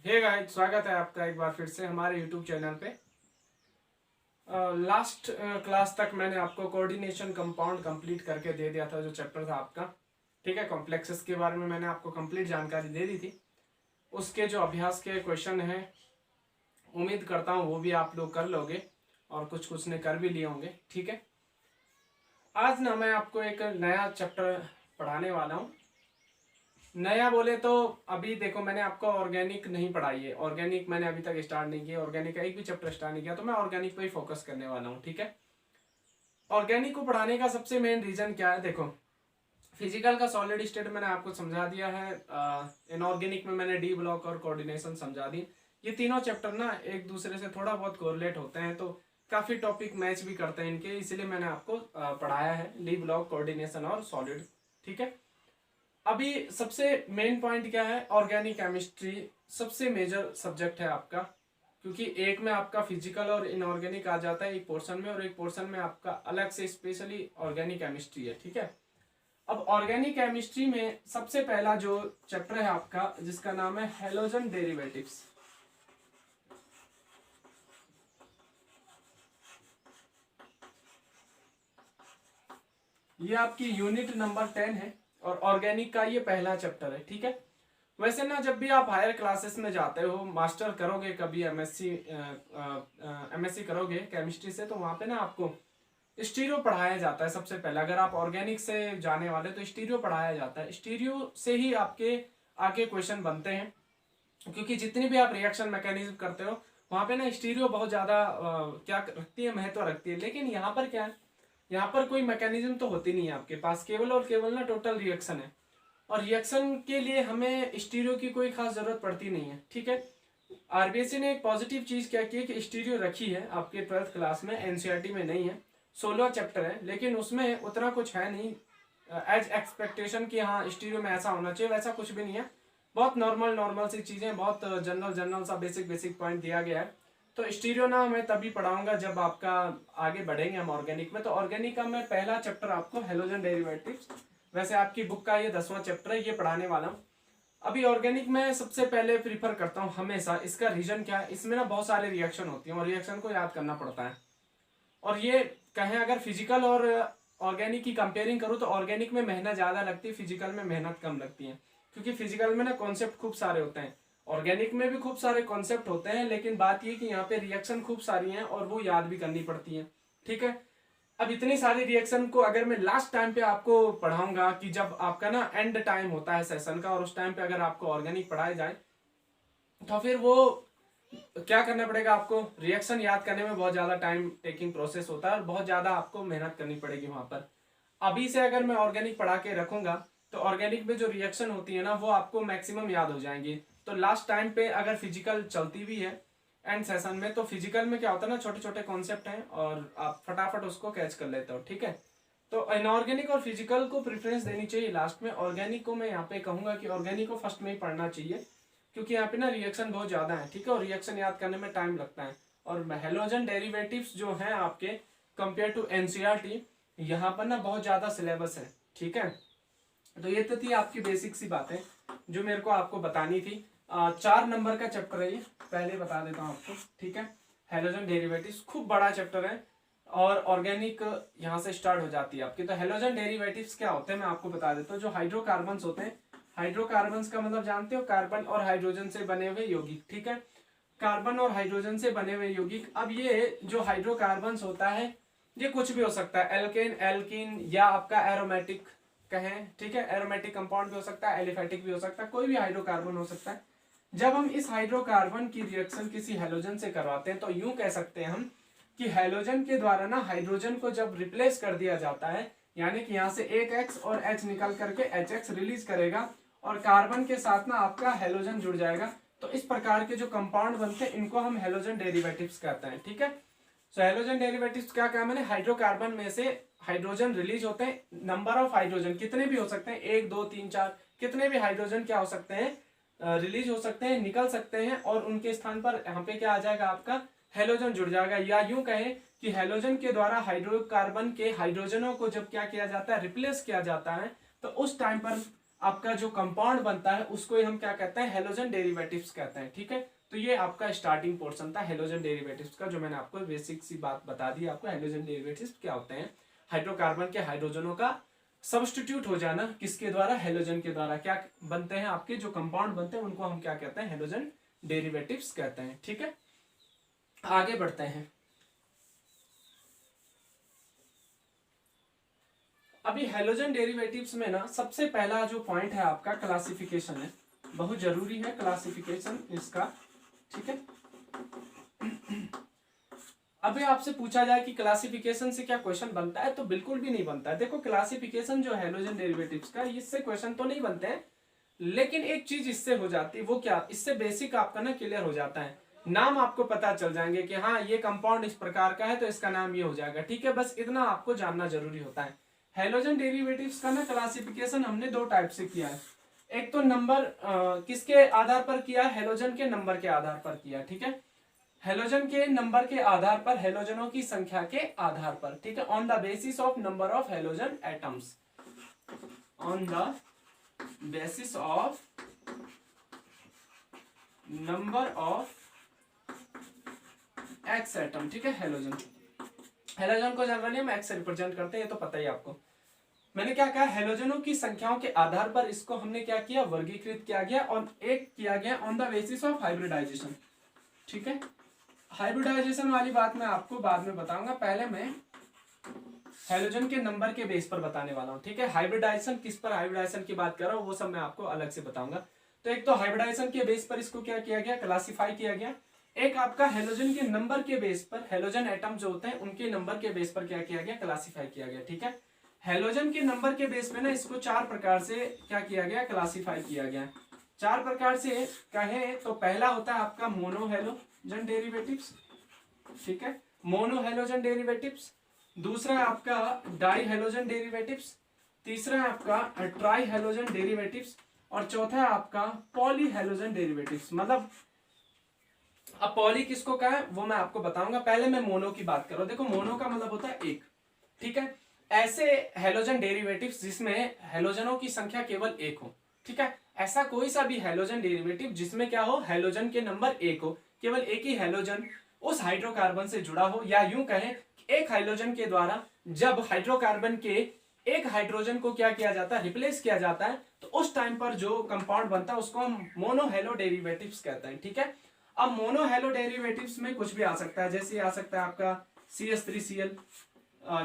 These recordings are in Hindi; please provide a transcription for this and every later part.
हे गाइस, स्वागत है आपका एक बार फिर से हमारे यूट्यूब चैनल पे। लास्ट क्लास तक मैंने आपको कोऑर्डिनेशन कंपाउंड कंप्लीट करके दे दिया था, जो चैप्टर था आपका। ठीक है, कॉम्प्लेक्सेस के बारे में मैंने आपको कंप्लीट जानकारी दे दी थी। उसके जो अभ्यास के क्वेश्चन हैं, उम्मीद करता हूँ वो भी आप लोग कर लोगे और कुछ कुछ ने कर भी लिए होंगे। ठीक है, आज ना मैं आपको एक नया चैप्टर पढ़ाने वाला हूँ। नया बोले तो अभी देखो, मैंने आपको ऑर्गेनिक नहीं पढ़ाई है। ऑर्गेनिक मैंने अभी तक स्टार्ट नहीं किया, ऑर्गेनिक का एक भी चैप्टर स्टार्ट नहीं किया, तो मैं ऑर्गेनिक पे ही फोकस करने वाला हूँ। ठीक है, ऑर्गेनिक को पढ़ाने का सबसे मेन रीजन क्या है? देखो, फिजिकल का सॉलिड स्टेट मैंने आपको समझा दिया है, इनऑर्गेनिक में मैंने डी ब्लॉक और कोऑर्डिनेशन समझा दी। ये तीनों चैप्टर ना एक दूसरे से थोड़ा बहुत कोरिलेट होते हैं, तो काफी टॉपिक मैच भी करते हैं इनके, इसलिए मैंने आपको पढ़ाया है डी ब्लॉक, कोऑर्डिनेशन और सॉलिड। ठीक है, अभी सबसे मेन पॉइंट क्या है? ऑर्गेनिक केमिस्ट्री सबसे मेजर सब्जेक्ट है आपका, क्योंकि एक में आपका फिजिकल और इनऑर्गेनिक आ जाता है एक पोर्शन में, और एक पोर्शन में आपका अलग से स्पेशली ऑर्गेनिक केमिस्ट्री है। ठीक है, अब ऑर्गेनिक केमिस्ट्री में सबसे पहला जो चैप्टर है आपका, जिसका नाम है हैलोजन डेरिवेटिव्स। ये आपकी यूनिट नंबर 10 है और ऑर्गेनिक का ये पहला चैप्टर है। ठीक है, वैसे ना जब भी आप हायर क्लासेस में जाते हो, मास्टर करोगे, कभी एमएससी करोगे केमिस्ट्री से, तो वहां पे ना आपको स्टीरियो पढ़ाया जाता है सबसे पहले। अगर आप ऑर्गेनिक से जाने वाले तो स्टीरियो पढ़ाया जाता है। स्टीरियो से ही आपके आगे क्वेश्चन बनते हैं, क्योंकि जितनी भी आप रिएक्शन मैकेनिज्म करते हो वहां पे ना स्टीरियो बहुत ज्यादा क्या रखती है, महत्व रखती है। लेकिन यहाँ पर क्या है, यहाँ पर कोई मैकेनिज्म तो होती नहीं है आपके पास, केवल और केवल ना टोटल रिएक्शन है, और रिएक्शन के लिए हमें स्टीरियो की कोई खास जरूरत पड़ती नहीं है। ठीक है, आरबीएससी ने एक पॉजिटिव चीज क्या की है कि स्टीरियो रखी है आपके 12th क्लास में, एनसीईआरटी में नहीं है। 16 चैप्टर है, लेकिन उसमें उतना कुछ है नहीं एज एक्सपेक्टेशन कि हाँ स्टीरियो में ऐसा होना चाहिए, वैसा कुछ भी नहीं है। बहुत नॉर्मल नॉर्मल सी चीजें, बहुत जनरल जनरल सा बेसिक बेसिक पॉइंट दिया गया है। तो स्टीरियो ना मैं तभी पढ़ाऊंगा जब आपका आगे बढ़ेंगे हम ऑर्गेनिक में। तो ऑर्गेनिक का मैं पहला चैप्टर आपको हैलोजन डेरिवेटिव्स, वैसे आपकी बुक का ये 10वां चैप्टर है, ये पढ़ाने वाला हूँ। अभी ऑर्गेनिक में सबसे पहले प्रीफर करता हूँ हमेशा, इसका रीजन क्या है, इसमें ना बहुत सारे रिएक्शन होती हैं और रिएक्शन को याद करना पड़ता है। और ये कहें अगर फिजिकल और ऑर्गेनिक की कंपेयरिंग करूँ तो ऑर्गेनिक में मेहनत ज्यादा लगती है, फिजिकल में मेहनत कम लगती है। क्योंकि फिजिकल में ना कॉन्सेप्ट खूब सारे होते हैं, ऑर्गेनिक में भी खूब सारे कॉन्सेप्ट होते हैं, लेकिन बात ये कि यहाँ पे रिएक्शन खूब सारी हैं और वो याद भी करनी पड़ती हैं। ठीक है, अब इतनी सारी रिएक्शन को अगर मैं लास्ट टाइम पे आपको पढ़ाऊंगा, कि जब आपका ना एंड टाइम होता है सेशन का, और उस टाइम पे अगर आपको ऑर्गेनिक पढ़ाया जाए, तो फिर वो क्या करना पड़ेगा आपको, रिएक्शन याद करने में बहुत ज्यादा टाइम टेकिंग प्रोसेस होता है और बहुत ज्यादा आपको मेहनत करनी पड़ेगी वहां पर। अभी से अगर मैं ऑर्गेनिक पढ़ा के रखूंगा तो ऑर्गेनिक में जो रिएक्शन होती है ना, वो आपको मैक्सिमम याद हो जाएंगी। तो लास्ट टाइम पे अगर फिजिकल चलती भी है एंड सेशन में, तो फिजिकल में क्या होता है ना, छोटे छोटे कॉन्सेप्ट हैं और आप फटाफट उसको कैच कर लेते हो। ठीक है, तो इनऑर्गेनिक और फिजिकल को प्रेफरेंस देनी चाहिए लास्ट में। ऑर्गेनिक को मैं यहाँ पे कहूंगा कि ऑर्गेनिक को फर्स्ट में ही पढ़ना चाहिए, क्योंकि यहाँ पे ना रिएक्शन बहुत ज्यादा है। ठीक है, और रिएक्शन याद करने में टाइम लगता है। और हैलोजन डेरिवेटिव्स जो हैं आपके, कंपेयर टू एनसीईआरटी, यहाँ पर ना बहुत ज्यादा सिलेबस है। ठीक है, तो ये तो थी आपकी बेसिक सी बातें जो मेरे को आपको बतानी थी। 4 नंबर का चैप्टर है ये, पहले बता देता हूँ आपको। ठीक है, हैलोजन डेरिवेटिव्स खूब बड़ा चैप्टर है और ऑर्गेनिक यहाँ से स्टार्ट हो जाती है आपकी। तो हैलोजन डेरिवेटिव्स क्या होते हैं मैं आपको बता देता हूँ। जो हाइड्रोकार्बन्स होते हैं, हाइड्रोकार्बन्स का मतलब जानते हो, कार्बन और हाइड्रोजन से बने हुए यौगिक। ठीक है, कार्बन और हाइड्रोजन से बने हुए यौगिक। अब ये जो हाइड्रोकार्बन्स होता है, ये कुछ भी हो सकता है, एल्केन, एल्कीन, या आपका एरोमेटिक कहें। ठीक है, एरोमेटिक कंपाउंड भी हो सकता है, एलिफेटिक भी हो सकता है, कोई भी हाइड्रोकार्बन हो सकता है। जब हम इस हाइड्रोकार्बन की रिएक्शन किसी हैलोजन से करवाते हैं, तो यूं कह सकते हैं हम कि हैलोजन के द्वारा ना हाइड्रोजन को जब रिप्लेस कर दिया जाता है, यानी कि यहाँ से एक X और H निकल करके HX रिलीज करेगा और कार्बन के साथ ना आपका हैलोजन जुड़ जाएगा, तो इस प्रकार के जो कंपाउंड बनते हैं इनको हम हैलोजन डेरिवेटिव्स कहते हैं। ठीक है, सो हैलोजन डेरिवेटिव्स क्या काम है, हाइड्रोकार्बन में से हाइड्रोजन रिलीज होते हैं। नंबर ऑफ हाइड्रोजन कितने भी हो सकते हैं, 1 2 3 4, कितने भी हाइड्रोजन क्या हो सकते हैं, रिलीज हो सकते हैं, निकल सकते हैं, और उनके स्थान पर यहाँ पे क्या आ जाएगा, आपका हैलोजन जुड़ जाएगा। या यूं कहें कि हैलोजन के द्वारा हाइड्रोकार्बन के हाइड्रोजनों को जब क्या किया जाता है, रिप्लेस किया जाता है, तो उस टाइम पर आपका जो कंपाउंड बनता है उसको ही हम क्या कहते हैं, हेलोजन डेरिवेटिव्स कहते हैं। ठीक है, तो ये आपका स्टार्टिंग पोर्शन था हेलोजन डेरिवेटिव्स का, जो मैंने आपको बेसिक सी बात बता दी आपको। हेलोजन डेरिवेटिव्स क्या होते हैं, हाइड्रोकार्बन के हाइड्रोजनों का सब्स्टिट्यूट हो जाना किसके द्वारा, हेलोजन के द्वारा। क्या बनते हैं आपके जो कंपाउंड बनते हैं उनको हम क्या कहते हैं, हेलोजन डेरिवेटिव्स कहते हैं। ठीक है, आगे बढ़ते हैं। अभी हेलोजन डेरिवेटिव्स में ना सबसे पहला जो पॉइंट है आपका क्लासिफिकेशन है, बहुत जरूरी है क्लासिफिकेशन इसका। ठीक है, अभी आपसे पूछा जाए कि क्लासिफिकेशन से क्या क्वेश्चन बनता है, तो बिल्कुल भी नहीं बनता है। देखो क्लासिफिकेशन जो हेलोजन डेरिवेटिव्स का, इससे क्वेश्चन तो नहीं बनते हैं, लेकिन एक चीज इससे हो जाती है, वो क्या, इससे बेसिक आपका ना क्लियर हो जाता है, नाम आपको पता चल जाएंगे कि हाँ ये कंपाउंड इस प्रकार का है तो इसका नाम ये हो जाएगा। ठीक है, बस इतना आपको जानना जरूरी होता है। हेलोजन डेरिवेटिव्स का ना क्लासिफिकेशन हमने दो टाइप से किया है। एक तो नंबर किसके आधार पर किया, हेलोजन के नंबर के आधार पर किया। ठीक है, हेलोजन के नंबर के आधार पर, हेलोजनों की संख्या के आधार पर। ठीक है, on the basis of number of halogen atoms, on the basis of number of x atom. ठीक है, हेलोजन को जनरली हम एक्स से रिप्रेजेंट करते हैं, ये तो पता ही आपको। मैंने क्या कहा, हेलोजनों की संख्याओं के आधार पर इसको हमने क्या किया, वर्गीकृत किया गया, और एक किया गया on the basis of hybridisation. ठीक है, हाइब्रिडाइजेशन वाली बात मैं आपको बाद में बताऊंगा, पहले मैं हेलोजन के नंबर के बेस पर बताने वाला हूं। ठीक है, हाइब्रिडाइजेशन किस पर, हाइब्रिडाइजेशन की बात कर रहा हूं वो सब मैं आपको अलग से बताऊंगा। तो एक तो हाइब्रिडाइजेशन के बेस पर इसको क्या किया गया, क्लासिफाई किया गया। एक आपका हेलोजन के नंबर के बेस पर, हेलोजन एटम जो होते हैं उनके नंबर के बेस पर क्या किया गया, क्लासिफाई किया गया। ठीक है, हेलोजन के नंबर के बेस पे ना इसको चार प्रकार से क्या किया गया, क्लासिफाई किया गया। चार प्रकार से कहे तो पहला होता है आपका मोनो हेलोजन डेरिवेटिव्स। ठीक है, मोनो हेलोजन डेरिवेटिव्स। दूसरा है आपका डाई हेलोजन डेरिवेटिव्स। तीसरा है आपका ट्राई हेलोजन डेरिवेटिव्स। और चौथा है आपका पॉली हेलोजन डेरिवेटिव्स। मतलब अब पॉली किसको कहा है वो मैं आपको बताऊंगा, पहले मैं मोनो की बात करूं। देखो मोनो का मतलब होता है एक। ठीक है, ऐसे हेलोजन डेरिवेटिव्स जिसमें हेलोजनों की संख्या केवल एक हो। ठीक है, ऐसा कोई सा भी हेलोजन डेरिवेटिव जिसमें क्या हो, हेलोजन के नंबर एक हो, केवल एक ही हेलोजन उस हाइड्रोकार्बन से जुड़ा हो, या यूं कहें एक हाइड्रोजन के द्वारा जब हाइड्रोकार्बन के एक हाइड्रोजन को क्या किया जाता है, रिप्लेस किया जाता है, तो उस टाइम पर जो कंपाउंड बनता है उसको हम मोनोहेलो डेरिवेटिव्स कहते हैं। ठीक है, अब मोनोहेलो डेरिवेटिव्स में कुछ भी आ सकता है, जैसे आ सकता है आपका CH3Cl,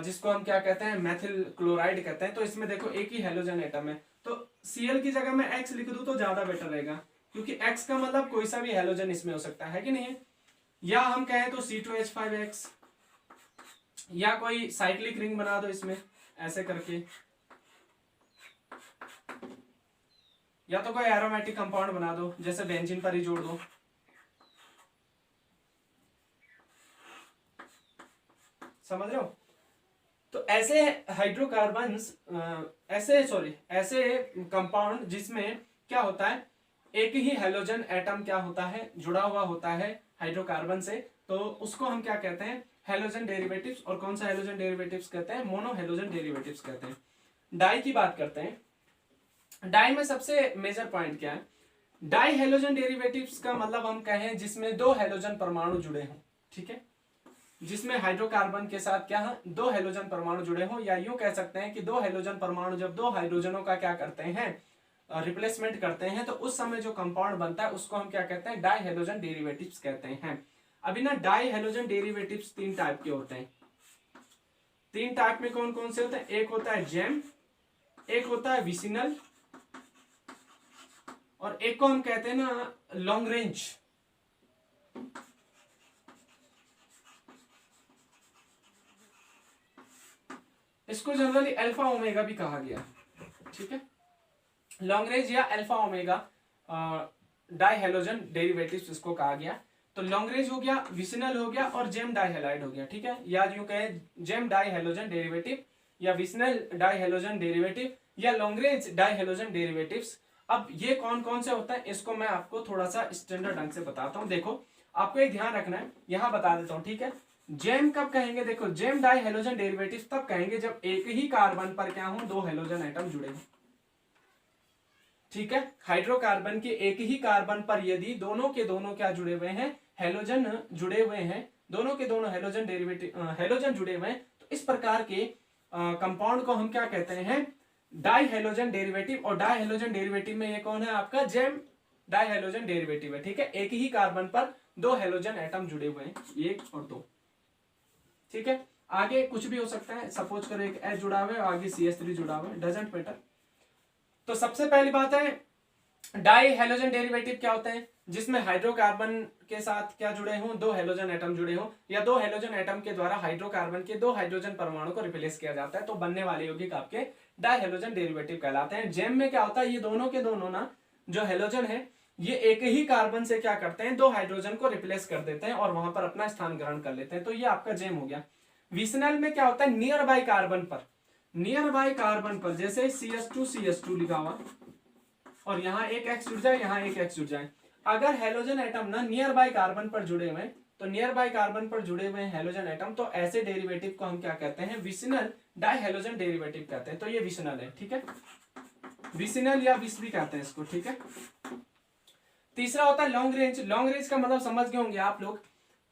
जिसको हम क्या कहते हैं, मेथिल क्लोराइड कहते हैं। तो इसमें देखो एक ही हेलोजन एटम है, तो Cl की जगह मैं X लिख दूं तो ज्यादा बेटर रहेगा, क्योंकि X का मतलब कोई सा भी हेलोजन इसमें हो सकता है कि नहीं है। या हम कहें तो C2H5X, या कोई साइक्लिक रिंग बना दो इसमें ऐसे करके, या तो कोई एरोमेटिक कंपाउंड बना दो, जैसे बेंजीन पर ही जोड़ दो। समझ रहे हो, तो ऐसे हाइड्रोकार्बन्स, ऐसे कंपाउंड जिसमें क्या होता है, एक ही हेलोजन एटम क्या होता है, जुड़ा हुआ होता है हाइड्रोकार्बन से, तो उसको हम क्या कहते हैं, हेलोजन डेरिवेटिव्स। और कौन सा हेलोजन डेरिवेटिव्स कहते हैं, मोनो हेलोजन डेरिवेटिव्स कहते हैं। डाई की बात करते हैं। डाई में सबसे मेजर पॉइंट क्या है, डाई हेलोजन डेरिवेटिव्स का मतलब हम कहें जिसमें दो हेलोजन परमाणु जुड़े हों। ठीक है, जिसमें हाइड्रोकार्बन के साथ क्या है, दो हेलोजन परमाणु जुड़े हों, या यूं कह सकते हैं कि दो हेलोजन परमाणु जब दो हाइड्रोजनों का क्या करते हैं, रिप्लेसमेंट करते हैं, तो उस समय जो कंपाउंड बनता है उसको हम क्या कहते हैं, डाई हेलोजन डेरिवेटिव्स कहते हैं। अभी ना डाई हेलोजन डेरिवेटिव्स तीन टाइप के होते हैं। तीन टाइप में कौन कौन से होते हैं, एक होता है जेम, एक होता है विसिनल, और एक को हम कहते हैं ना लॉन्ग रेंज। इसको जनरली अल्फा ओमेगा भी कहा गया। ठीक है, लॉन्ग रेंज या alpha omega die halogen derivatives इसको कहा गया। तो लॉन्ग रेंज हो गया, विसिनल हो गया, और जेम डाई हेलाइड हो गया। ठीक है, या यूं कहे जेम डाई हेलोजन डेरिवेटिव, या विसिनल डाई हेलोजन डेरिवेटिव, या long range die halogen derivatives. अब ये कौन कौन से होता है इसको मैं आपको थोड़ा सा स्टैंडर्ड ढंग से बताता हूँ। देखो आपको एक ध्यान रखना है, यहां बता देता हूँ। ठीक है, जेम कब कहेंगे, देखो जेम डाई हेलोजन डेरिवेटिव तब कहेंगे जब एक ही कार्बन पर क्या हो, दो हेलोजन एटम जुड़े हो। ठीक है, हाइड्रोकार्बन के एक ही कार्बन पर यदि दोनों के दोनों क्या जुड़े हुए हैं, हेलोजन जुड़े हुए हैं, दोनों के दोनों हेलोजन डेरिवेटिव हेलोजन जुड़े हुए हैं, तो इस प्रकार के कंपाउंड को हम क्या कहते हैं, डाई हेलोजन डेरिवेटिव। और डाई हेलोजन डेरिवेटिव में ये कौन है आपका, जेम डाई हेलोजन डेरिवेटिव है। ठीक है, एक ही कार्बन पर दो हेलोजन एटम जुड़े हुए हैं, एक और दो। ठीक है, आगे कुछ भी हो सकता है, सपोज करो एक H जुड़ा हुआ है, आगे CH3 जुड़ा हुआ है, डजंट मैटर। तो सबसे पहली बात है, डाई हेलोजन डेरिवेटिव क्या होते हैं, जिसमें हाइड्रोकार्बन के साथ क्या जुड़े हों, दो हेलोजन एटम जुड़े हों, या दो हेलोजन एटम के द्वारा हाइड्रोकार्बन के दो हाइड्रोजन परमाणु को रिप्लेस किया जाता है, तो बनने वाले यौगिक आपके डाई हेलोजन डेरिवेटिव कहलाते हैं। जेम में क्या होता है, ये दोनों के दोनों ना जो हेलोजन है, ये एक ही कार्बन से क्या करते हैं, दो हाइड्रोजन को रिप्लेस कर देते हैं और वहां पर अपना स्थान ग्रहण कर लेते हैं, तो ये आपका जेम हो गया। विसनल में क्या होता है, नियर बाय कार्बन पर, नियर बाय कार्बन पर, जैसे CH2 लिखा हुआ और यहाँ एक X जुड़ जाए, यहाँ एक X जुड़ जाए, अगर हेलोजन एटम ना नियर बाय कार्बन पर जुड़े हुए, तो नियर बाय कार्बन पर जुड़े हुए हेलोजन एटम, तो ऐसे डेरिवेटिव को हम क्या कहते हैं, विसिनल डाई हेलोजन डेरिवेटिव कहते हैं। तो ये विसिनल है। ठीक है, विसिनल या विस भी कहते हैं इसको। ठीक है, तीसरा होता है लॉन्ग रेंज। लॉन्ग रेंज का मतलब समझ गए होंगे आप लोग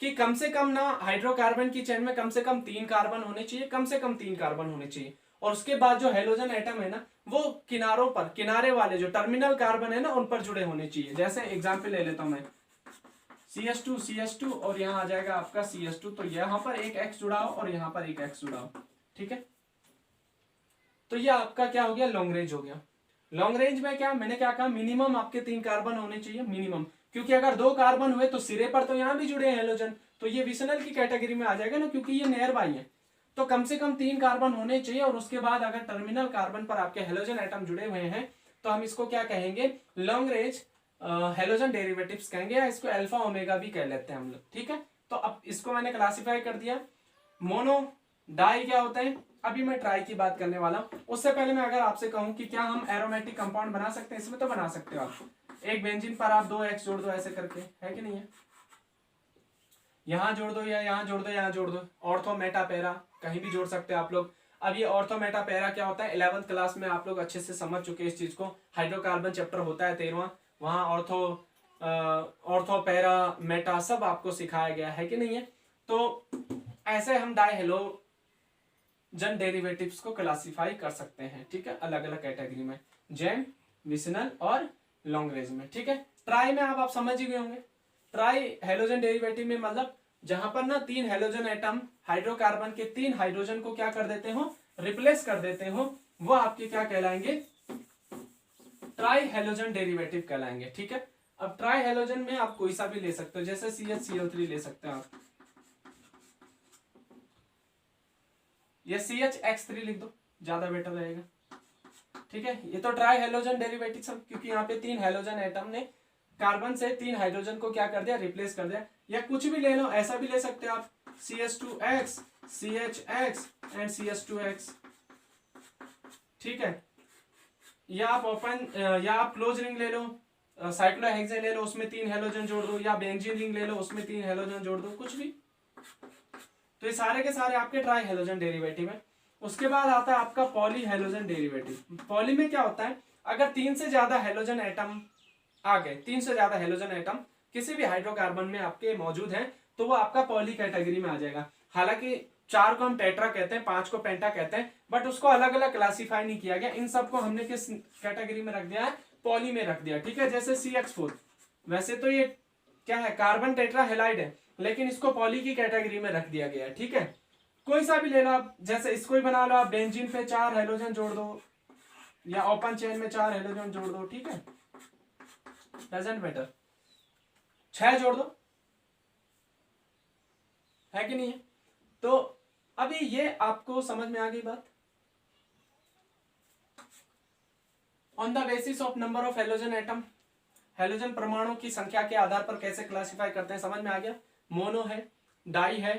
कि कम से कम ना हाइड्रोकार्बन की चेन में कम से कम 3 कार्बन होने चाहिए, कम से कम 3 कार्बन होने चाहिए, और उसके बाद जो हेलोजन एटम है ना, वो किनारों पर, किनारे वाले जो टर्मिनल कार्बन है ना, उन पर जुड़े होने चाहिए। जैसे एग्जांपल ले लेता हूं मैं, CH2 और यहाँ आ जाएगा आपका CH2, तो यहाँ पर एक X जुड़ा हो और यहाँ पर एक X जुड़ा हो। ठीक है, तो ये आपका क्या हो गया, लॉन्ग रेंज हो गया। लॉन्ग रेंज में क्या, मैंने क्या कहा, मिनिमम आपके 3 कार्बन होने चाहिए, मिनिमम, क्योंकि अगर 2 कार्बन हुए तो सिरे पर तो यहाँ भी जुड़े हैं हेलोजन, तो ये विसनल की कैटेगरी में आ जाएगा ना, क्योंकि ये नियर बाई है। तो कम से कम 3 कार्बन होने चाहिए, और उसके बाद अगर टर्मिनल कार्बन पर आपके हेलोजन एटम जुड़े हुए हैं, तो हम इसको क्या कहेंगे, लॉन्ग रेंज हेलोजन डेरिवेटिव्स कहेंगे, या इसको अल्फा ओमेगा भी कह लेते हैं हम लोग। ठीक है, तो अब इसको मैंने क्लासिफाई कर दिया। मोनो डाई क्या होते हैं, अभी मैं ट्राई की बात करने वाला हूं। उससे पहले मैं अगर आपसे कहूं कि क्या हम एरोमेटिक कंपाउंड बना सकते हैं, इसमें तो बना सकते हो आप। एक बेंजीन पर आप 2 X जोड़ दो ऐसे करके, है कि नहीं है, यहां जोड़ दो या यहां जोड़ दो, यहां जोड़ दो, ऑर्थो मेटा पैरा कहीं भी जोड़ सकते हो आप लोग। अब ये ऑर्थो मेटा पैरा क्या होता है, 11th क्लास में आप लोग अच्छे से समझ चुके हैं इस चीज को। हाइड्रोकार्बन चैप्टर होता है 13वां, वहां ऑर्थो पैरा मेटा सब आपको सिखाया गया है कि नहीं है। तो ऐसे हम डाई हेलोजन डेरिवेटिव्स को क्लासिफाई कर सकते हैं। ठीक है, अलग अलग कैटेगरी में, जेम, विसिनल और लॉन्ग रेंज में। ठीक है, ट्राई में आप समझ ही गए होंगे। ट्राई हेलोजन डेरिवेटिव में मतलब जहां पर ना 3 हेलोजन एटम हाइड्रोकार्बन के 3 हाइड्रोजन को क्या कर देते हो, रिप्लेस कर देते हो, वो आपके क्या कहलाएंगे, ट्राई हेलोजन डेरिवेटिव कहलाएंगे। ठीक है, अब ट्राई हेलोजन में आप कोई सा भी ले सकते हो, जैसे CHCl3 ले सकते हो आप, या CHX3 लिख दो, ज्यादा बेटर रहेगा। ठीक है, ये तो ट्राई हेलोजन डेरिवेटिव सब, क्योंकि यहाँ पे 3 हेलोजन एटम ने कार्बन से 3 हाइड्रोजन को क्या कर दिया, रिप्लेस कर दिया। या कुछ भी ले लो, ऐसा भी ले सकते हो आप, CH2X, CHX एंड CH2X। ठीक है, या आप ओपन या आप क्लोज रिंग ले लो, साइक्लोहेक्सेन ले लो, उसमें 3 हेलोजन जोड़ दो, या बेंजीन रिंग ले लो, उसमें 3 हेलोजन जोड़ दो, कुछ भी। तो ये सारे के सारे आपके ट्राई हेलोजन डेरिवेटिव है। उसके बाद आता है आपका पॉली हेलोजन डेरिवेटिव। पॉली में क्या होता है, अगर 3 से ज्यादा हेलोजन एटम आ गए, 3 से ज्यादा हेलोजन एटम किसी भी हाइड्रोकार्बन में आपके मौजूद हैं, तो वो आपका पॉली कैटेगरी में आ जाएगा। हालांकि 4 को हम टेट्रा कहते हैं, 5 को पेंटा कहते हैं, बट उसको अलग अलग क्लासीफाई नहीं किया गया। इन सबको हमने किस कैटेगरी में रख दिया है, पॉली में रख दिया। ठीक है, जैसे CH4, वैसे तो ये क्या है, कार्बन टेट्रा हेलाइड है, लेकिन इसको पॉली की कैटेगरी में रख दिया गया है। ठीक है, कोई सा भी ले लो आप, जैसे इसको ही बना लो आप, बेंजीन पे 4 हेलोजन जोड़ दो, या ओपन चेन में 4 हेलोजन जोड़ दो। ठीक है, डजंट मैटर, 6 जोड़ दो, है कि नहीं है। तो अभी ये आपको समझ में आ गई बात। On the basis of number of halogen atom, halogen परमाणु की संख्या के आधार पर कैसे क्लासिफाई करते हैं, समझ में आ गया। मोनो है, डाई है,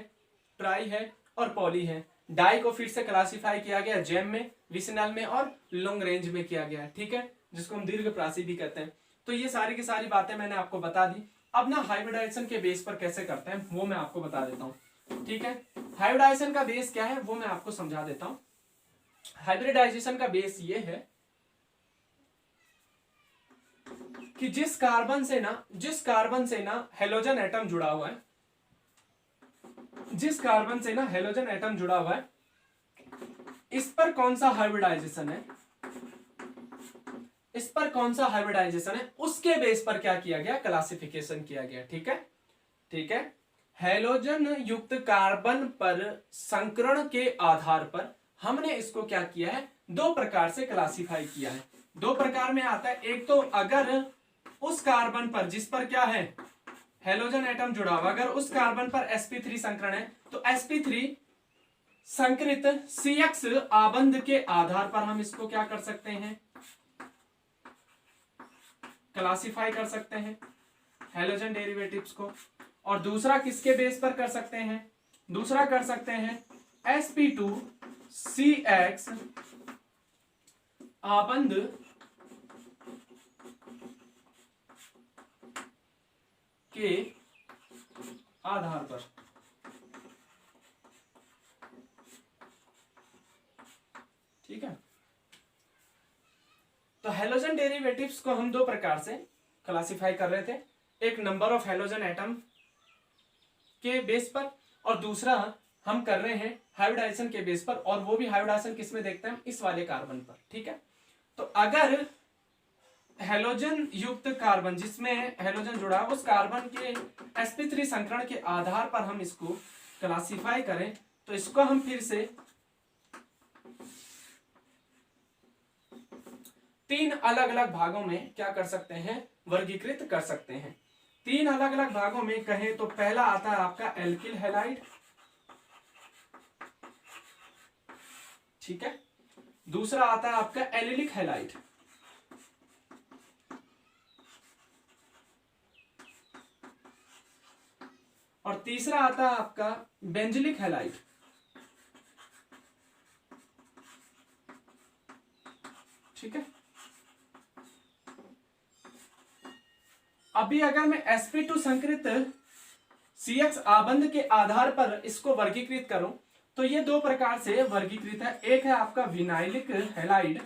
ट्राई है और पॉली है। डाई को फिर से क्लासिफाई किया गया जेम में, विसिनल में और लॉन्ग रेंज में किया गया। ठीक है, जिसको हम दीर्घप्रासी भी कहते हैं। तो ये सारी की सारी बातें मैंने आपको बता दी। अब ना हाइब्रिडाइजेशन के बेस पर कैसे करते हैं वो मैं आपको बता देता हूँ। ठीक है, हाइब्रिडाइजेशन का बेस क्या है वो मैं आपको समझा देता हूँ। हाइब्रिडाइजेशन का बेस ये है कि जिस कार्बन से ना हेलोजन एटम जुड़ा हुआ है, जिस कार्बन से ना हेलोजन एटम जुड़ा हुआ है, इस पर कौन सा हाइब्रिडाइजेशन है, इस पर कौन सा हाइब्रिडाइजेशन है, उसके बेस पर क्या किया गया, क्लासिफिकेशन किया गया। ठीक है, ठीक है। हेलोजन युक्त कार्बन पर संकरण के आधार पर हमने इसको क्या किया है, दो प्रकार से क्लासिफाई किया है। दो प्रकार में आता है, एक तो अगर उस कार्बन पर जिस पर क्या है हेलोजन एटम जुड़ा हुआ, अगर उस कार्बन पर sp3 संकरण है तो sp3 संकृत CX आबंध के आधार पर हम इसको क्या कर सकते हैं, क्लासिफाई कर सकते हैं हेलोजन डेरिवेटिव्स को। और दूसरा किसके बेस पर कर सकते हैं, दूसरा कर सकते हैं sp2CX आबंध के आधार पर। ठीक है, तो हेलोजन डेरिवेटिव्स को हम दो प्रकार से क्लासिफाई कर रहे थे, एक नंबर ऑफ हेलोजन एटम के बेस पर और दूसरा हम कर रहे हैं हाइब्रिडाइजेशन के बेस पर, और वो भी हाइब्रिडाइजेशन किसमें देखते हैं, इस वाले कार्बन पर। ठीक है, तो अगर हेलोजन युक्त कार्बन जिसमें हेलोजन जुड़ा है उस कार्बन के sp3 संकरण के आधार पर हम इसको क्लासिफाई करें तो इसको हम फिर से तीन अलग अलग भागों में क्या कर सकते हैं, वर्गीकृत कर सकते हैं। तीन अलग अलग भागों में कहें तो पहला आता है आपका एल्किल हैलाइड, ठीक है, दूसरा आता है आपका एलिलिक हैलाइड, और तीसरा आता है आपका बेंजिलिक हैलाइड। ठीक है, अभी अगर मैं sp2 संकृत CX आबंध के आधार पर इसको वर्गीकृत करूं तो ये दो प्रकार से वर्गीकृत है, एक है आपका विनाइलिक हैलाइड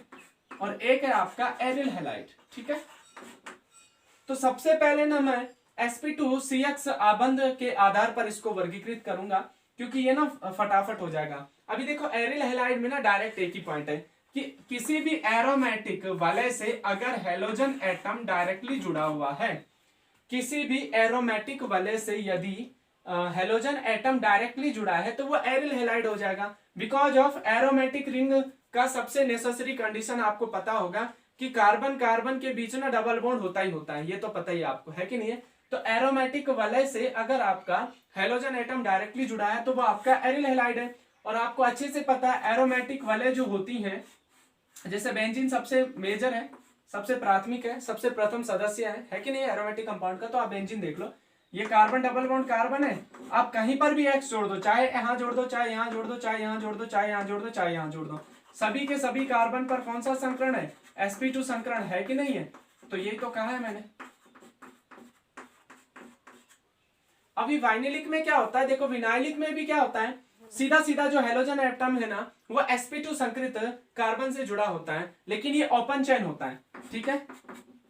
और एक है आपका एरिल हैलाइड। ठीक है, तो सबसे पहले ना मैं sp2 CX आबंध के आधार पर इसको वर्गीकृत करूंगा क्योंकि ये ना फटाफट हो जाएगा। अभी देखो एरिल हैलाइड में ना डायरेक्ट एक ही पॉइंट है कि किसी भी एरोमेटिक वलय से अगर हेलोजन एटम डायरेक्टली जुड़ा हुआ है, किसी भी एरोमेटिक वलय से यदि हेलोजन एटम डायरेक्टली जुड़ा है तो वो एरिल हैलाइड हो जाएगा। बिकॉज ऑफ एरोमेटिक रिंग का सबसे नेसेसरी कंडीशन आपको पता होगा कि कार्बन कार्बन के बीच ना डबल बॉन्ड होता ही होता है, ये तो पता ही आपको है कि नहीं है। तो एरोमेटिक वलय से अगर आपका हेलोजन एटम डायरेक्टली जुड़ा है तो वो आपका एरिल हैलाइड है। और आपको अच्छे से पता है एरोमेटिक वलय जो होती हैं, जैसे बेंजीन सबसे मेजर है, सबसे प्राथमिक है, सबसे प्रथम सदस्य है कि नहीं एरोमेटिक कंपाउंड का। तो आप बेंजीन देख लो, ये कार्बन डबल बॉन्ड कार्बन है, आप कहीं पर भी एक्स जोड़ दो, चाहे यहां जोड़ दो, चाहे यहां जोड़ दो, चाहे यहां जोड़ दो, चाहे यहां जोड़ दो, चाहे यहां जोड़ दो, सभी के सभी कार्बन पर कौन सा संकरण है, sp2 संकरण है कि नहीं है। तो ये तो कहा है मैंने। अभी वाइनिलिक में क्या होता है, देखो विनाइलिक में भी क्या होता है, सीधा सीधा जो हेलोजन एटम है ना वो sp2 संकृत कार्बन से जुड़ा होता है, लेकिन ये ओपन चेन होता है। ठीक है,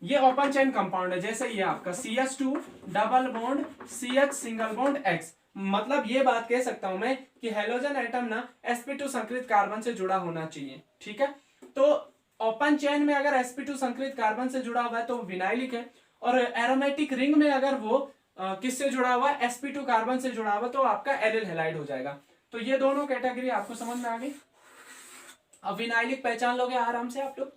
ये ओपन चेन कंपाउंड है, जैसे ये आपका CH2 double bond CH single bond X। मतलब ये बात कह सकता हूं मैं कि हेलोजन एटम ना sp2 संकृत कार्बन से जुड़ा होना चाहिए। ठीक है, तो ओपन चेन में अगर sp2 संकृत कार्बन से जुड़ा हुआ है तो विनाइलिक है, और एरोमेटिक रिंग में अगर वो किससे जुड़ा हुआ है, sp2 कार्बन से जुड़ा हुआ तो आपका एरिल हैलाइड हो जाएगा। तो ये दोनों कैटेगरी आपको समझ में आ गई। अब विनाइलिक पहचान लोगे आराम से आप लोग।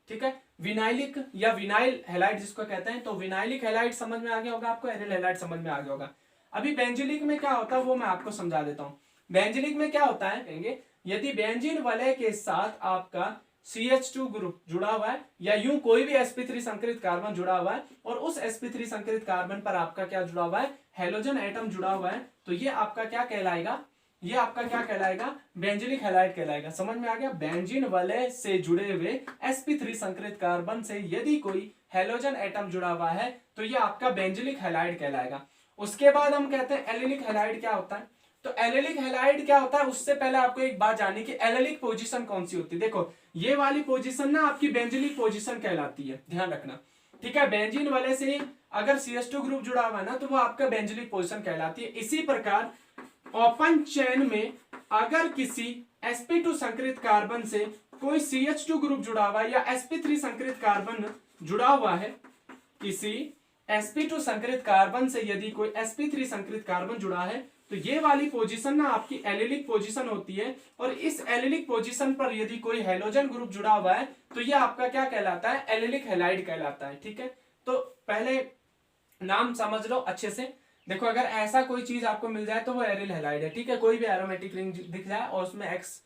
ठीक है, विनाइलिक या विनाइल हैलाइड जिसको कहते हैं, तो विनाइलिक हैलाइड समझ में आ गया होगा आपको, एरिल हैलाइड समझ में आ गया होगा। अभी बेंजिलिक में क्या होता है वो मैं आपको समझा देता हूं। बेंजिलिक में क्या होता है, कहेंगे यदि बेंजीन वलय के साथ आपका CH2 ग्रुप जुड़ा हुआ है या यूं कोई भी sp3 संकरित कार्बन जुड़ा हुआ है और उस sp3 संकरित कार्बन पर आपका क्या जुड़ा हुआ है, हेलोजन एटम जुड़ा हुआ है, तो ये आपका क्या कहलाएगा, ये आपका क्या कहलाएगा, बेंजिलिक हैलाइड कहलाएगा। समझ में आ गया। बेंजीन वलय से जुड़े हुए sp3 संकरित कार्बन से यदि कोई हेलोजन एटम जुड़ा हुआ है तो ये आपका बेंजिलिक हैलाइड कहलाएगा। उसके बाद हम कहते हैं एलिलिक हैलाइड क्या होता है। तो एलिलिक हैलाइड क्या होता है, उससे पहले आपको एक बात जाननी कि एलिलिक पोजीशन कौन सी होती है। देखो ये वाली पोजीशन ना आपकी बेंजिलिक पोजीशन कहलाती है, ध्यान रखना। ठीक है। बेंजीन वाले से अगर CH2 ग्रुप जुड़ा हुआ है ना तो वो आपका बेंजिलिक पोजीशन कहलाती है। इसी प्रकार ओपन चेन में अगर किसी sp2 संकरित कार्बन से कोई CH2 ग्रुप जुड़ा हुआ है या sp3 संकरित कार्बन जुड़ा हुआ है, किसी sp2 संकरित कार्बन से यदि कोई sp3 संकरित कार्बन जुड़ा है तो ये वाली पोजीशन ना आपकी एलिलिक पोजीशन होती है। और इस एलिलिक पोजीशन पर यदि कोई हेलोजन ग्रुप जुड़ा हुआ है तो ये आपका क्या कहलाता है, एलिलिक हैलाइड कहलाता है। ठीक है, तो पहले नाम समझ लो अच्छे से। देखो अगर ऐसा कोई चीज आपको मिल जाए तो वो एरिल हैलाइड है। ठीक है, कोई भी एरोमेटिक रिंग दिख जाए और उसमें एक्स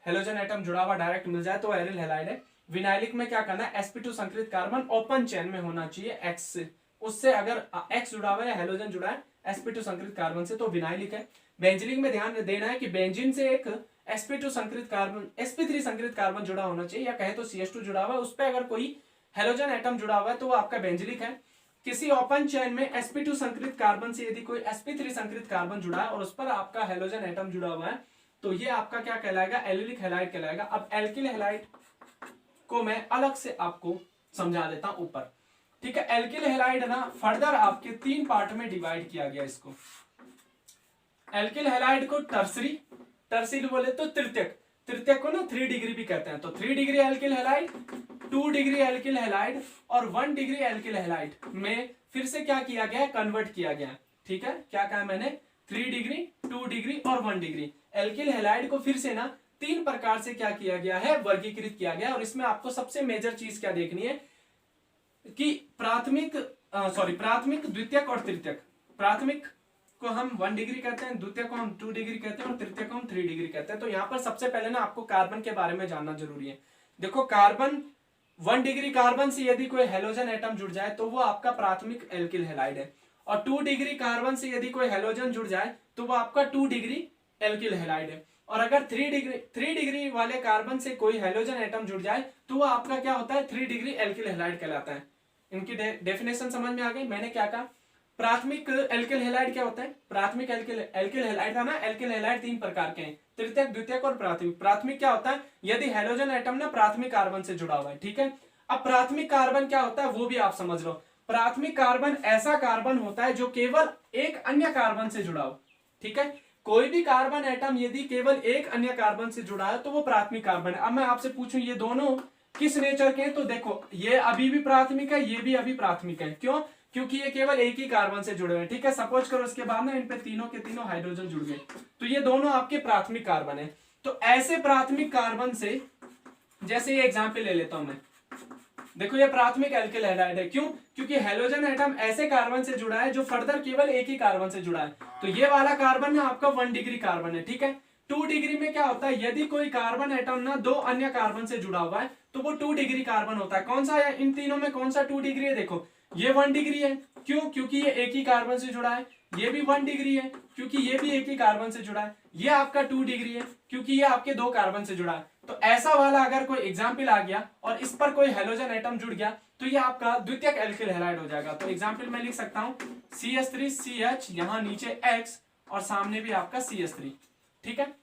हेलोजन एटम जुड़ा हुआ डायरेक्ट मिल जाए तो एरिल हैलाइड है। विनाइलिक में क्या करना है, sp2 संकरित कार्बन ओपन चेन में होना चाहिए x से, उससे अगर x जुड़ा हुआ है या हेलोजन जुड़ा है sp2 संकरित कार्बन से तो विनाइलिक है। बेंजीलिक में ध्यान देना है कि बेंजीन से एक sp2 संकरित कार्बन sp3 संकरित कार्बन जुड़ा होना चाहिए, या कहे तो CH2 जुड़ा हुआ है, उस पर अगर कोई हेलोजन एटम जुड़ा हुआ है तो वो आपका बेंजीलिक है। किसी ओपन चेन में sp2 संकरित कार्बन से यदि कोई sp3 संकरित कार्बन जुड़ा है और उस पर आपका हेलोजन एटम जुड़ा हुआ है तो ये आपका क्या कहलाएगा, एलिलिक हैलाइड कहलाएगा। अब एल्किल हैलाइड को मैं अलग से आपको समझा देता हूं ऊपर। ठीक है, एल्किल हैलाइड ना फर्दर आपके 3 पार्ट में डिवाइड किया गया इसको। एल्किल हैलाइड को टर्सरी बोले तो तृतीयक को ना 3 डिग्री भी कहते हैं। तो 3 degree alkyl halide, 2 degree alkyl halide और 1 डिग्री एल्किल हैलाइड में फिर से क्या किया गया है, कन्वर्ट किया गया। ठीक है, क्या कहा मैंने, 3 डिग्री, 2 डिग्री और 1 डिग्री एल्किल हैलाइड को फिर से ना 3 प्रकार से क्या किया गया है, वर्गीकृत किया गया। और इसमें आपको सबसे मेजर चीज क्या देखनी है कि प्राथमिक, द्वितीयक और तृतीयक। प्राथमिक को हम 1 डिग्री कहते हैं, द्वितीय को हम 2 डिग्री कहते हैं और तृतीय को हम 3 डिग्री कहते हैं। तो यहाँ पर सबसे पहले ना आपको कार्बन के बारे में जानना जरूरी है। देखो कार्बन 1 डिग्री कार्बन से यदि कोई हेलोजन एटम जुड़ जाए तो वो आपका प्राथमिक एल्किल हैलाइड है, और 2 डिग्री कार्बन से यदि कोई हेलोजन जुड़ जाए तो वो आपका 2 डिग्री एल्किल हैलाइड है। और अगर 3 डिग्री वाले कार्बन से कोई हेलोजन एटम जुड़ जाए तो वो आपका क्या होता है, 3 डिग्री एल्किल हैलाइड कहलाता है। इनकी डेफिनेशन समझ में आ गई। मैंने क्या कहा, प्राथमिक एल्किल हैलाइड क्या होता है, प्राथमिक एल्किल हैलाइड था ना, एल्किल हैलाइड 3 प्रकार के हैं, तृतीयक, द्वितीयक और प्राथमिक। प्राथमिक क्या होता है, यदि हेलोजन एटम ना प्राथमिक कार्बन से जुड़ा हुआ है। ठीक है, अब प्राथमिक कार्बन क्या होता है वो भी आप समझ लो। प्राथमिक कार्बन ऐसा कार्बन होता है जो केवल एक अन्य कार्बन से जुड़ा हो। ठीक है, कोई भी कार्बन एटम यदि केवल एक अन्य कार्बन से जुड़ा है तो वो प्राथमिक कार्बन है। अब मैं आपसे पूछूं ये दोनों किस नेचर के हैं, तो देखो ये अभी भी प्राथमिक है, ये भी अभी प्राथमिक है। क्यों, क्योंकि ये केवल एक ही कार्बन से जुड़े हुए हैं। ठीक है, सपोज करो इसके बाद ना इन पे तीनों के तीनों हाइड्रोजन जुड़ गए तो ये दोनों आपके प्राथमिक कार्बन है। तो ऐसे प्राथमिक कार्बन से, जैसे ये एग्जाम्पल ले लेता हूं मैं, देखो ये प्राथमिक एल्किल हैलाइड है। क्यों, क्योंकि हेलोजन एटम ऐसे कार्बन से जुड़ा है जो फर्दर केवल एक ही कार्बन से जुड़ा है। तो ये वाला कार्बन ना आपका 1 डिग्री कार्बन है। ठीक है, 2 डिग्री में क्या होता है, यदि कोई कार्बन एटम ना 2 अन्य कार्बन से जुड़ा हुआ है तो वो 2 डिग्री कार्बन होता है। कौन सा है इन तीनों में, कौन सा 2 डिग्री है, देखो ये 1 डिग्री है। क्यों, क्योंकि ये एक ही कार्बन से जुड़ा है। ये भी 1 डिग्री है क्योंकि ये भी एक ही कार्बन से जुड़ा है। ये आपका 2 डिग्री है क्योंकि ये आपके 2 कार्बन से जुड़ा है। तो ऐसा वाला अगर कोई एग्जाम्पल आ गया और इस पर कोई हेलोजन एटम जुड़ गया तो ये आपका द्वितीयक एल्किल हैलाइड हो जाएगा। तो एग्जाम्पल मैं लिख सकता हूं CH3CH, यहां नीचे X और सामने भी आपका CH3। ठीक है,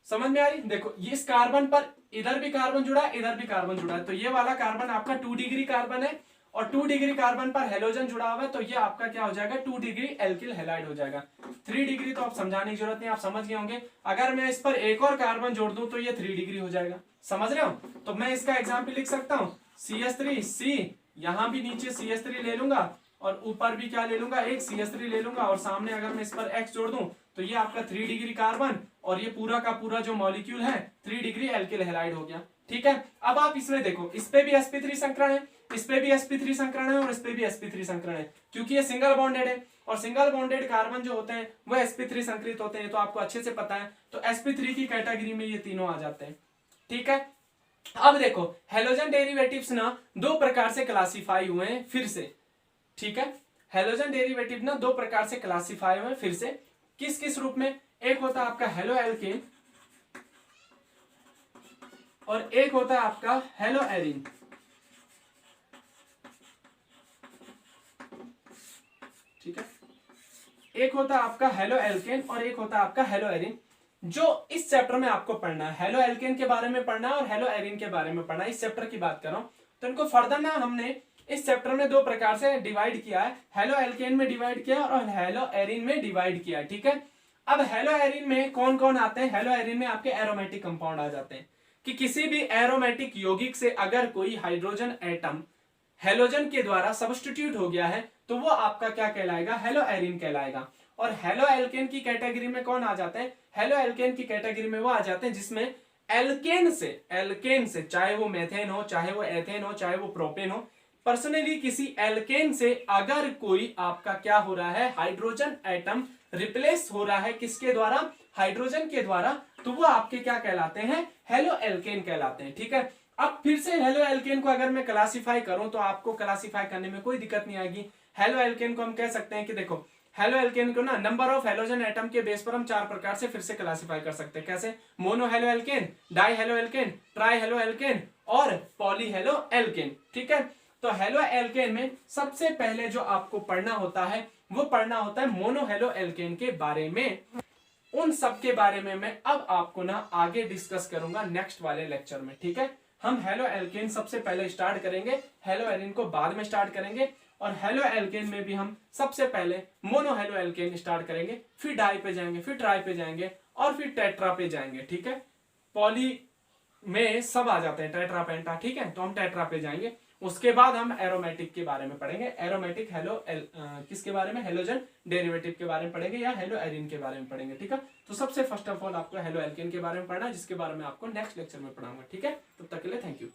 समझ में आ रही। देखो ये इस कार्बन पर इधर भी कार्बन जुड़ा है, इधर भी कार्बन जुड़ा है। तो ये वाला कार्बन आपका 2 डिग्री कार्बन है और 2 डिग्री कार्बन पर हेलोजन जुड़ा हुआ है तो ये आपका क्या हो जाएगा, 2 डिग्री एल्किल हैलाइड हो जाएगा। 3 डिग्री तो आप समझाने की जरूरत नहीं, आप समझ गए होंगे। अगर मैं इस पर एक और कार्बन जोड़ दूं तो ये 3 डिग्री हो जाएगा। समझ रहे हो, तो मैं इसका एग्जाम्पल लिख सकता हूं CH3C, यहां भी नीचे CH3 ले लूंगा और ऊपर भी क्या ले लूंगा, एक CH3 ले लूंगा और सामने अगर मैं इस पर X जोड़ दूं तो ये आपका 3 डिग्री कार्बन और ये पूरा का पूरा जो मॉलिक्यूल है 3 डिग्री एल्किल हैलाइड हो गया। ठीक है, अब आप इसमें देखो, इस पे भी sp3 संकरण है, इस पे भी sp3 संकरण है और इस पे भी sp3 संकरण है, क्योंकि ये सिंगल बॉन्डेड है और सिंगल बॉन्डेड कार्बन जो होते हैं वो sp3 संकरित होते हैं, तो आपको अच्छे से पता है। तो sp3 की कैटेगरी में ये तीनों आ जाते हैं। ठीक है, अब देखो हेलोजन डेरिवेटिव्स ना 2 प्रकार से क्लासिफाई हुए हैं फिर से। ठीक है, हेलोजन डेरिवेटिव ना 2 प्रकार से क्लासिफाई हुए फिर से। किस किस रूप में, एक होता है आपका हेलो एल्केन और एक होता है आपका हेलो एरिन। ठीक है, एक होता है आपका हेलो एल्केन और एक होता है आपका हेलो एरिन, जो इस चैप्टर में आपको पढ़ना है। हेलो एल्केन के बारे में पढ़ना है और हेलो एरिन के बारे में पढ़ना है, इस चैप्टर की बात कर रहा हूं। तो इनको फर्दर ना हमने इस चैप्टर में दो प्रकार से डिवाइड किया है, हेलो एल्केन में डिवाइड किया और हेलो एरिन में डिवाइड किया, ठीक है। अब हेलो एरिन में कौन कौन आते हैं? हेलो एरिन में आपके एरोमेटिक कंपाउंड आ जाते हैं कि किसी भी एरोमेटिक यौगिक से अगर कोई हाइड्रोजन एटम हेलोजन के द्वारा सब्स्टिट्यूट हो गया है तो वो आपका क्या कहलाएगा? हेलो एरिन कहलाएगा। और हेलो एल्केन की कैटेगरी में कौन आ जाते हैं? हेलो एल्केन की कैटेगरी में वो आ जाते हैं जिसमें एल्केन से चाहे वो मेथेन हो, चाहे वो एथेन हो, चाहे वो प्रोपेन हो, पर्सनली किसी एल्केन से अगर कोई आपका क्या हो रहा है? हाइड्रोजन एटम रिप्लेस हो रहा है किसके द्वारा? हाइड्रोजन के द्वारा, तो वो आपके क्या कहलाते हैं? हेलो एल्केन कहलाते हैं, ठीक है। अब फिर से हेलो एल्केन को अगर मैं क्लासिफाई करूं तो आपको क्लासिफाई करने में कोई दिक्कत नहीं आएगी। हेलो एल्केन को हम कह सकते हैं कि देखो, हेलो एल्केन को ना नंबर ऑफ हेलोजन एटम के बेस पर हम चार प्रकार से फिर से क्लासिफाई कर सकते हैं। कैसे? Mono halo alkane, die halo alkane, try halo alkane और पॉली हेलो एल्केन, ठीक है। तो हेलो एल्केन में सबसे पहले जो आपको पढ़ना होता है वो पढ़ना होता है मोनो हेलो एल्केन के बारे में। उन सब के बारे में मैं अब आपको ना आगे डिस्कस करूंगा नेक्स्ट वाले लेक्चर में, ठीक है। हम हेलो एल्केन सबसे पहले स्टार्ट करेंगे, हेलो एरिन को बाद में स्टार्ट करेंगे, और हेलो एल्केन में भी हम सबसे पहले मोनो हेलो एल्केन स्टार्ट करेंगे, फिर डाई पे जाएंगे, फिर ट्राई पे जाएंगे और फिर टेट्रा पे जाएंगे, ठीक है। पॉली में सब आ जाते हैं, टेट्रा पेंटा, ठीक है। तो हम टेट्रा पे जाएंगे, उसके बाद हम एरोमेटिक के बारे में पढ़ेंगे। एरोमेटिक किसके बारे में? हेलोजन डेरिवेटिव के बारे में पढ़ेंगे या हेलो एरिन के बारे में पढ़ेंगे, ठीक है। तो सबसे फर्स्ट ऑफ ऑल आपको हेलो एल्केन के बारे में पढ़ना है, जिसके बारे में आपको नेक्स्ट लेक्चर में पढ़ाऊंगा, ठीक है। तब तक के लिए थैंक यू।